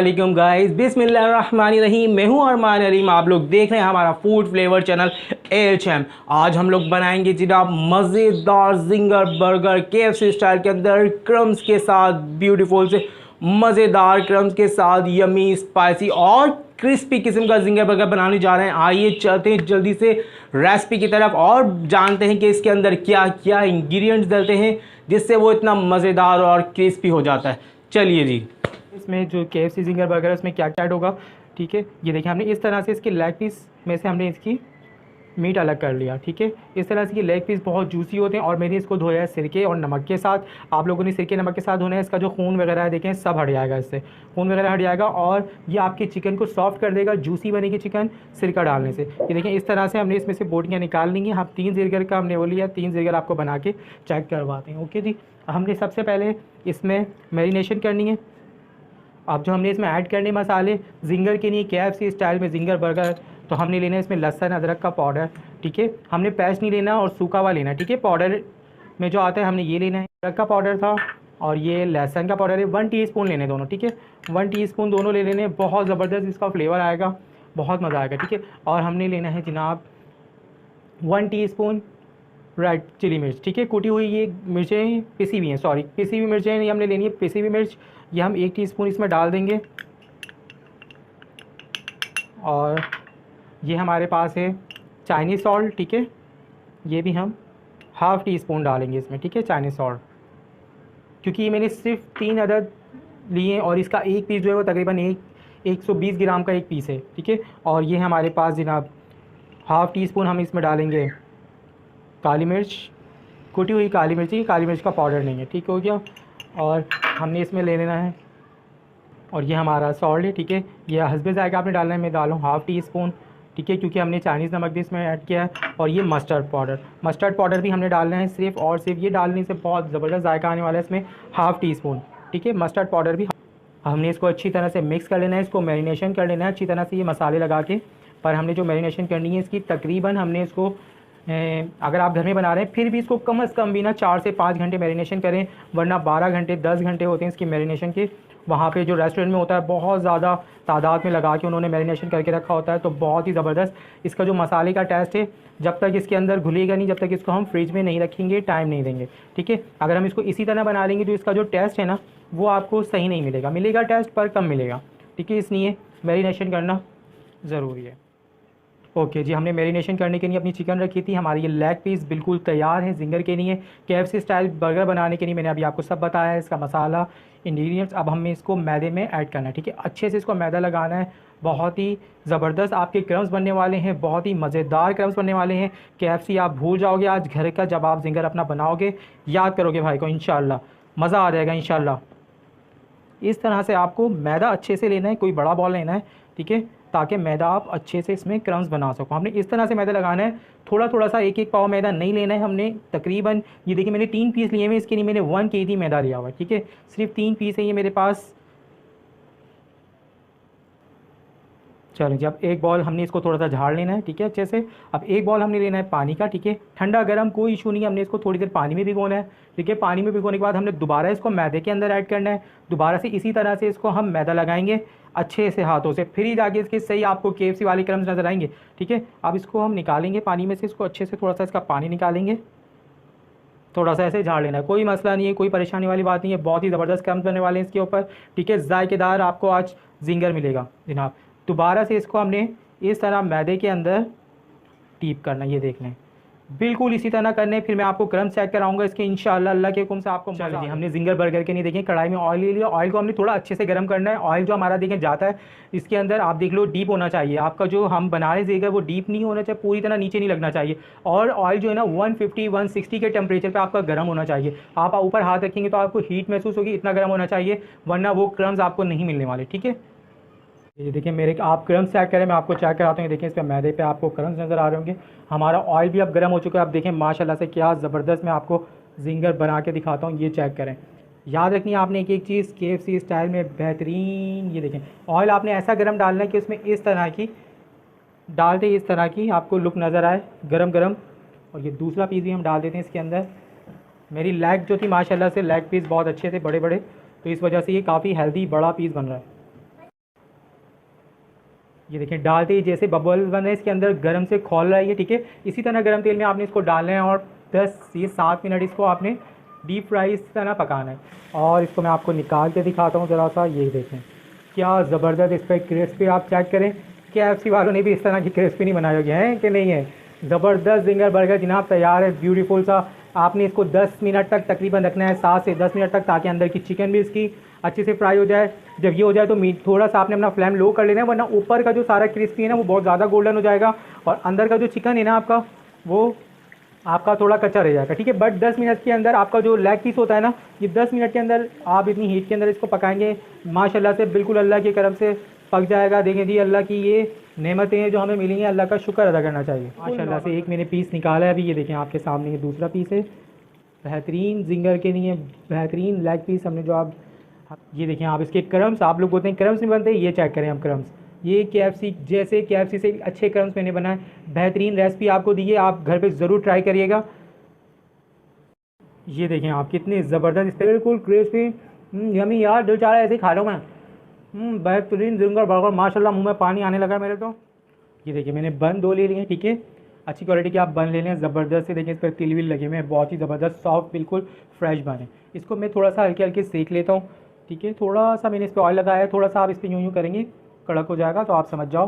वालेकुम गाइस, बिस्मिल्लाहिर्रहमानिर्रहीम। मैं हूं अरमान अलीम। आप लोग देख रहे हैं हमारा फूड फ्लेवर चैनल एएचएम। आज हम लोग बनाएंगे जनाब मज़ेदार जिंगर बर्गर केएफसी स्टाइल के अंदर क्रम्स के साथ, ब्यूटीफुल से मज़ेदार क्रम्स के साथ यमी स्पाइसी और क्रिस्पी किस्म का जिंगर बर्गर बनाने जा रहे हैं। आइए चलते हैं जल्दी से रेसिपी की तरफ और जानते हैं कि इसके अंदर क्या क्या इंग्रेडिएंट्स डलते हैं जिससे वो इतना मज़ेदार और क्रिस्पी हो जाता है। चलिए जी, इसमें जो केएफसी जिंगर बर्गर है उसमें क्या क्या ऐड होगा। ठीक है, ये देखिए हमने इस तरह से इसके लेग पीस में से हमने इसकी मीट अलग कर लिया। ठीक है, इस तरह से ये लेग पीस बहुत जूसी होते हैं और मैंने इसको धोया है सिरके और नमक के साथ। आप लोगों ने सिरके नमक के साथ धोना है। इसका जो खून वगैरह है देखें सब हट जाएगा, इससे खून वगैरह हट जाएगा और ये आपके चिकन को सॉफ्ट कर देगा, जूसी बनेगी चिकन सिरका डालने से। ये देखें इस तरह से हमने इसमें से बोटियाँ निकाल लेंगी। हम 3 जिगर का हमने वो लिया, 3 जिगर आपको बना के चेक करवाते हैं। ओके जी, हमने सबसे पहले इसमें मैरिनेशन करनी है। अब जो हमने इसमें ऐड करने मसाले जिंगर के लिए केएफसी स्टाइल में जिंगर बर्गर, तो हमने लेना है इसमें लहसुन अदरक का पाउडर। ठीक है, हमने पेस्ट नहीं लेना और सूखा हुआ लेना है। ठीक है, पाउडर में जो आता है हमने ये लेना है। अदरक का पाउडर था और ये लहसुन का पाउडर है। 1 टीस्पून लेने दोनों। ठीक है, 1 टीस्पून दोनों ले लेने। बहुत ज़बरदस्त इसका फ्लेवर आएगा, बहुत मज़ा आएगा। ठीक है, और हमने लेना है जनाब 1 टीस्पून रेड चिली मिर्च। ठीक है, कुटी हुई ये मिर्चें पिसी हुई हैं, सॉरी पिसी हुई मिर्चें ये हमने लेनी है, पिसी हुई मिर्च ये हम 1 टीस्पून इसमें डाल देंगे। और ये हमारे पास है चाइनीज़ सॉल्ट। ठीक है, ये भी हम ½ टीस्पून डालेंगे इसमें। ठीक है, चाइनीज़ सॉल्ट, क्योंकि ये मैंने सिर्फ 3 अदद लिए और इसका एक पीस जो है वो तकरीबन 120 ग्राम का एक पीस है। ठीक है, और ये हमारे पास जनाब ½ टीस्पून हम इसमें डालेंगे काली मिर्च, कुटी हुई काली मिर्च। ये काली मिर्च का पाउडर नहीं है। ठीक हो गया, और हमने इसमें ले लेना है, और ये हमारा सॉल्ट है। ठीक है, ये हस्बे जायका आपने डालना है, मैं डालूँ ½ टीस्पून। ठीक है, क्योंकि हमने चाइनीज़ नमक भी इसमें ऐड किया है। और ये मस्टर्ड पाउडर भी हमने डालना है सिर्फ और सिर्फ। ये डालने से बहुत ज़बरदस्त जायका आने वाला है इसमें, ½ टीस्पून। ठीक है, मस्टर्ड पाउडर भी हमने इसको अच्छी तरह से मिक्स कर लेना है। इसको मैरिनेशन कर लेना है अच्छी तरह से ये मसाले लगा के। पर हमने जो मैरिनेशन करनी है इसकी तकरीबन हमने इसको अगर आप घर में बना रहे हैं फिर भी इसको कम से कम भी ना 4 से 5 घंटे मैरिनेशन करें, वरना 12 घंटे 10 घंटे होते हैं इसकी मैरिनेशन के। वहाँ पे जो रेस्टोरेंट में होता है बहुत ज़्यादा तादाद में लगा के उन्होंने मैरिनेशन करके रखा होता है, तो बहुत ही ज़बरदस्त इसका जो मसाले का टेस्ट है जब तक इसके अंदर घुलेगा नहीं, जब तक इसको हम फ्रिज में नहीं रखेंगे, टाइम नहीं देंगे। ठीक है, अगर हम इसको इसी तरह बना लेंगे तो इसका जो टेस्ट है ना वो आपको सही नहीं मिलेगा, मिलेगा टेस्ट पर कम मिलेगा। ठीक है, इसलिए मैरिनेशन करना ज़रूरी है। ओके जी, हमने मैरिनेशन करने के लिए अपनी चिकन रखी थी। हमारी ये लेग पीस बिल्कुल तैयार है जिंगर के लिए। केएफसी स्टाइल बर्गर बनाने के लिए मैंने अभी आपको सब बताया है, इसका मसाला, इंग्रेडिएंट्स। अब हमें इसको मैदे में ऐड करना है। ठीक है, अच्छे से इसको मैदा लगाना है। बहुत ही ज़बरदस्त आपके क्रम्स बनने वाले हैं, बहुत ही मज़ेदार क्रम्स बनने वाले हैं। केएफसी आप भूल जाओगे आज घर का, जब आप जिंगर अपना बनाओगे याद करोगे भाई को, इंशाल्लाह मज़ा आ जाएगा इंशाल्लाह। इस तरह से आपको मैदा अच्छे से लेना है, कोई बड़ा बॉल लेना है। ठीक है, ताकि मैदा आप अच्छे से इसमें क्रम्स बना सको। हमने इस तरह से मैदा लगाना है, थोड़ा थोड़ा सा, एक पाव मैदा नहीं लेना है हमने। तकरीबन ये देखिए मैंने 3 पीस लिए हुए, इसके लिए मैंने 1 kg मैदा लिया हुआ है। ठीक है, सिर्फ 3 पीस है ये मेरे पास। चलो जी, अब एक बॉल हमने इसको थोड़ा सा झाड़ लेना है। ठीक है, अच्छे से। अब एक बॉल हमने लेना है पानी का। ठीक है, ठंडा गर्म कोई इशू नहीं है, हमने इसको थोड़ी देर पानी में भिगोना है। ठीक है, पानी में भिगोने के बाद हमने दोबारा इसको मैदे के अंदर ऐड करना है। दोबारा से इसी तरह से इसको हम मैदा लगाएंगे अच्छे से हाथों से, फिर ही जाके इसके सही आपको केएफसी वाले क्रम्स नज़र आएंगे। ठीक है, अब इसको हम निकालेंगे पानी में से, इसको अच्छे से थोड़ा सा इसका पानी निकालेंगे, थोड़ा सा ऐसे झाड़ लेना है, कोई मसला नहीं है, कोई परेशानी वाली बात नहीं है। बहुत ही ज़बरदस्त क्रम्स बनने वाले हैं इसके ऊपर। ठीक है, जायकेदार आपको आज जिंगर मिलेगा जनाब। दोबारा से इसको हमने इस तरह मैदे के अंदर टीप करना, ये देख लें, बिल्कुल इसी तरह करने। फिर मैं आपको क्रम्स चेक कराऊंगा इसके इंशाल्लाह, अल्लाह के हुक्म से आपको। चलिए, हमने जिंगर बर्गर के लिए देखें कढ़ाई में ऑयल ले लिया। ऑयल को हमने थोड़ा अच्छे से गर्म करना है। ऑयल जो हमारा देखें जाता है इसके अंदर, आप देख लो डीप होना चाहिए आपका, जो हम बना रहे जिंगर वो डीप नहीं होना चाहिए, पूरी तरह नीचे नहीं लगना चाहिए। और ऑयल जो है ना 150-160 के टेम्परेचर पर आपका गर्म होना चाहिए। आप ऊपर हाथ रखेंगे तो आपको हीट महसूस होगी, इतना गर्म होना चाहिए, वरना वो क्रम्स आपको नहीं मिलने वाले। ठीक है, ये देखिए मेरे, आप क्रम्स चेक करें, मैं आपको चेक कराता हूँ। देखिए इस पर मैदे पे आपको क्रम्स नज़र आ रहे होंगे। हमारा ऑयल भी अब गर्म हो चुका है। आप देखें माशाल्लाह से क्या ज़बरदस्त मैं आपको जिंगर बना के दिखाता हूँ, ये चेक करें। याद रखनी है आपने एक एक चीज़ केएफसी स्टाइल में बेहतरीन। ये देखें ऑयल आपने ऐसा गर्म डालना है कि उसमें इस तरह की डालते इस तरह की आपको लुक नज़र आए, गरम गरम। और ये दूसरा पीस भी हम डाल देते हैं इसके अंदर। मेरी लेग जो थी माशाल्लाह से लेग पीस बहुत अच्छे थे, बड़े बड़े, तो इस वजह से ये काफ़ी हेल्दी बड़ा पीस बन रहा है। ये देखें डालते ही जैसे बबल्स बन रहे हैं इसके अंदर गर्म से खौल रहा है ये, ठीक है। इसी तरह गर्म तेल में आपने इसको डालना है और 10 से 7 मिनट इसको आपने डीप फ्राई इस तरह पकाना है। और इसको मैं आपको निकाल के दिखाता हूँ ज़रा सा, ये देखें क्या ज़बरदस्त इस पर क्रिस्पी। आप चेक करें KFC वालों ने भी इस तरह की क्रिस्पी नहीं बनाई होगी, है कि नहीं है। ज़बरदस्त जिंगर बर्गर जनाब तैयार है, ब्यूटीफुल सा। आपने इसको 10 मिनट तक तकरीबन रखना है, 7 से 10 मिनट तक, ताकि अंदर की चिकन भी इसकी अच्छे से फ्राई हो जाए। जब ये हो जाए तो मीट थोड़ा सा आपने अपना फ्लेम लो कर लेना है, वरना ऊपर का जो सारा क्रिस्पी है ना वो बहुत ज़्यादा गोल्डन हो जाएगा और अंदर का जो चिकन है ना आपका वो आपका थोड़ा कच्चा रह जाएगा, ठीक है। बट 10 मिनट के अंदर आपका जो लेग पीस होता है ना, ये 10 मिनट के अंदर आप इतनी हीट के अंदर इसको पकाएंगे माशाल्लाह से बिल्कुल अल्लाह की करम से पक जाएगा। देखें जी अल्लाह की ये नेमतें हैं जो हमें मिली हैं, अल्लाह का शुक्र अदा करना चाहिए। माशाल्लाह से एक मैंने पीस निकाला है अभी, ये देखें आपके सामने ये दूसरा पीस है। बेहतरीन जिंगर के लिए बेहतरीन लेग पीस हमने जो आप ये देखें आप इसके क्रम्स, आप लोग बोलते हैं क्रम्स नहीं बनते, ये चेक करें हम क्रम्स, ये KFC जैसे KFC से अच्छे क्रम्स मैंने बनाए। बेहतरीन रेसिपी आपको दी है, आप घर पे ज़रूर ट्राई करिएगा। ये देखें आप कितने ज़बरदस्त बिल्कुल क्रिस्पी यमी यार, दिल चाह रहा है ऐसे ही खा लो मैं। बेहतरीन जिंगर बर्गर माशाल्लाह, मुंह में पानी आने लगा मेरे तो। ये देखिए मैंने बन 2 ले लिए हैं, ठीक है। अच्छी क्वालिटी के आप बन ले लें, ज़बरदस्त से। देखिए इस पर तिल विल लगे हुए हैं, बहुत ही ज़बरदस्त सॉफ्ट बिल्कुल फ्रेश बन है। इसको मैं थोड़ा सा हल्के हल्के सेक लेता हूँ, ठीक है। थोड़ा सा मैंने इस पर ऑयल लगाया है, थोड़ा सा आप इस पर यूँ करेंगे कड़क हो जाएगा, तो आप समझ जाओ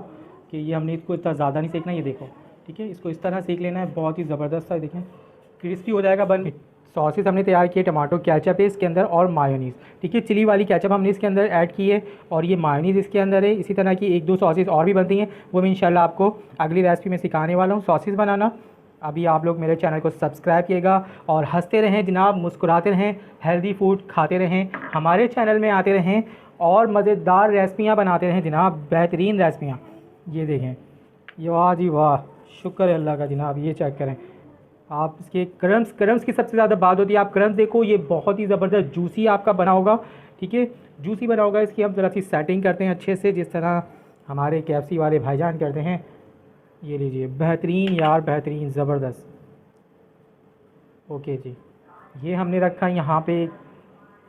कि ये हमने इसको इतना ज़्यादा नहीं सेकना। ये देखो, ठीक है, इसको इस तरह सेक लेना है, बहुत ही ज़बरदस्त सा देखें क्रिस्पी हो जाएगा बन। सॉसेस हमने तैयार किए, टमाटो केचप है इसके अंदर और मायोनीज़, ठीक है। चिली वाली केचप हमने इसके अंदर ऐड की है और ये मायोनीज़ इसके अंदर है। इसी तरह की 1-2 सॉसेस और भी बनती हैं, वो मैं इंशाल्लाह आपको अगली रेसिपी में सिखाने वाला हूँ सॉसेस बनाना। अभी आप लोग मेरे चैनल को सब्सक्राइब कीजिएगा और हंसते रहें जनाब, मुस्कुराते रहें, हेल्दी फूड खाते रहें, हमारे चैनल में आते रहें और मज़ेदार रेसिपियाँ बनाते रहें जनाब, बेहतरीन रेसिपियाँ। ये देखें, ये वाह जी वाह, शुक्र है अल्लाह का जनाब। ये चेक करें आप, इसके क्रम्स की सबसे ज़्यादा बात होती है। आप क्रम्स देखो, ये बहुत ही ज़बरदस्त जूसी आपका बना होगा, ठीक है, जूसी बना होगा। इसकी हम ज़रा सी सेटिंग करते हैं अच्छे से, जिस तरह हमारे KFC वाले भाईजान करते हैं। ये लीजिए, बेहतरीन यार, बेहतरीन ज़बरदस्त। ओके जी, ये हमने रखा यहाँ पे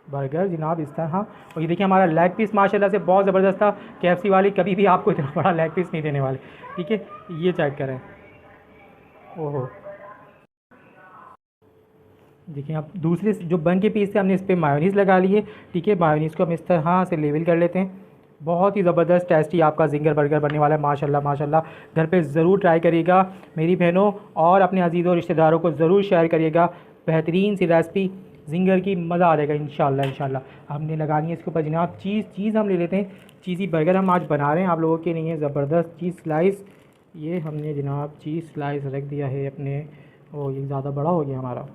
बर्गर जनाब इस तरह। और ये देखिए हमारा लेग पीस माशाल्लाह से बहुत ज़बरदस्त था। KFC वाले कभी भी आपको इतना बड़ा लेग पीस नहीं देने वाले, ठीक है। ये चेक करें, ओहो देखिए आप, दूसरे जो बन के पीस थे हमने इस पर मायोनीज़ लगा ली है, ठीक है। मायोनीज़ को हम इस तरह से लेवल कर लेते हैं। बहुत ही ज़बरदस्त टेस्टी आपका जिंगर बर्गर बनने वाला है माशाल्लाह माशाल्लाह। घर पे ज़रूर ट्राई करिएगा मेरी बहनों, और अपने अजीज़ों और रिश्तेदारों को ज़रूर शेयर करिएगा। बेहतरीन सी रेसिपी जिंगर की, मज़ा आ जाएगा इंशाल्लाह इंशाल्लाह। हमने लगानी है इसके ऊपर जनाब चीज़ हम ले लेते हैं। चीज़ी बर्गर हम आज बना रहे हैं आप लोगों के लिए, ज़बरदस्त चीज़ स्लाइस। ये हमने जनाब चीज़ स्लाइस रख दिया है अपने, ओ ये ज़्यादा बड़ा हो गया हमारा।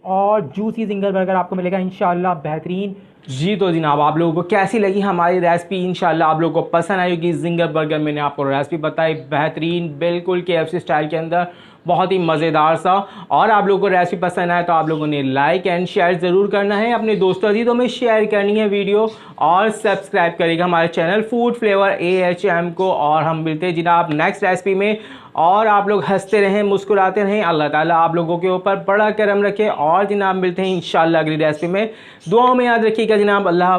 और जूसी जिंगर बर्गर आपको मिलेगा इंशाल्लाह बेहतरीन। जी तो जनाब, आप लोगों को कैसी लगी हमारी रेसिपी? इंशाल्लाह आप लोगों को पसंद आई होगी। जिंगर बर्गर मैंने आपको रेसिपी बताई, बेहतरीन बिल्कुल KFC स्टाइल के अंदर, बहुत ही मज़ेदार सा। और आप लोगों को रेसिपी पसंद आए तो आप लोगों ने लाइक एंड शेयर ज़रूर करना है, अपने दोस्तों अजीज़ों में शेयर करनी है वीडियो, और सब्सक्राइब करेगा हमारे चैनल फूड फ्लेवर AHM को। और हम मिलते हैं जनाब नेक्स्ट रेसिपी में, और आप लोग हंसते रहें, मुस्कुराते रहें। अल्लाह ताला आप लोगों के ऊपर बड़ा करम रखे। और जनाब मिलते हैं इंशाल्लाह अगली रेसिपी में। दुआओं में याद रखिएगा जनाब। अल्लाह।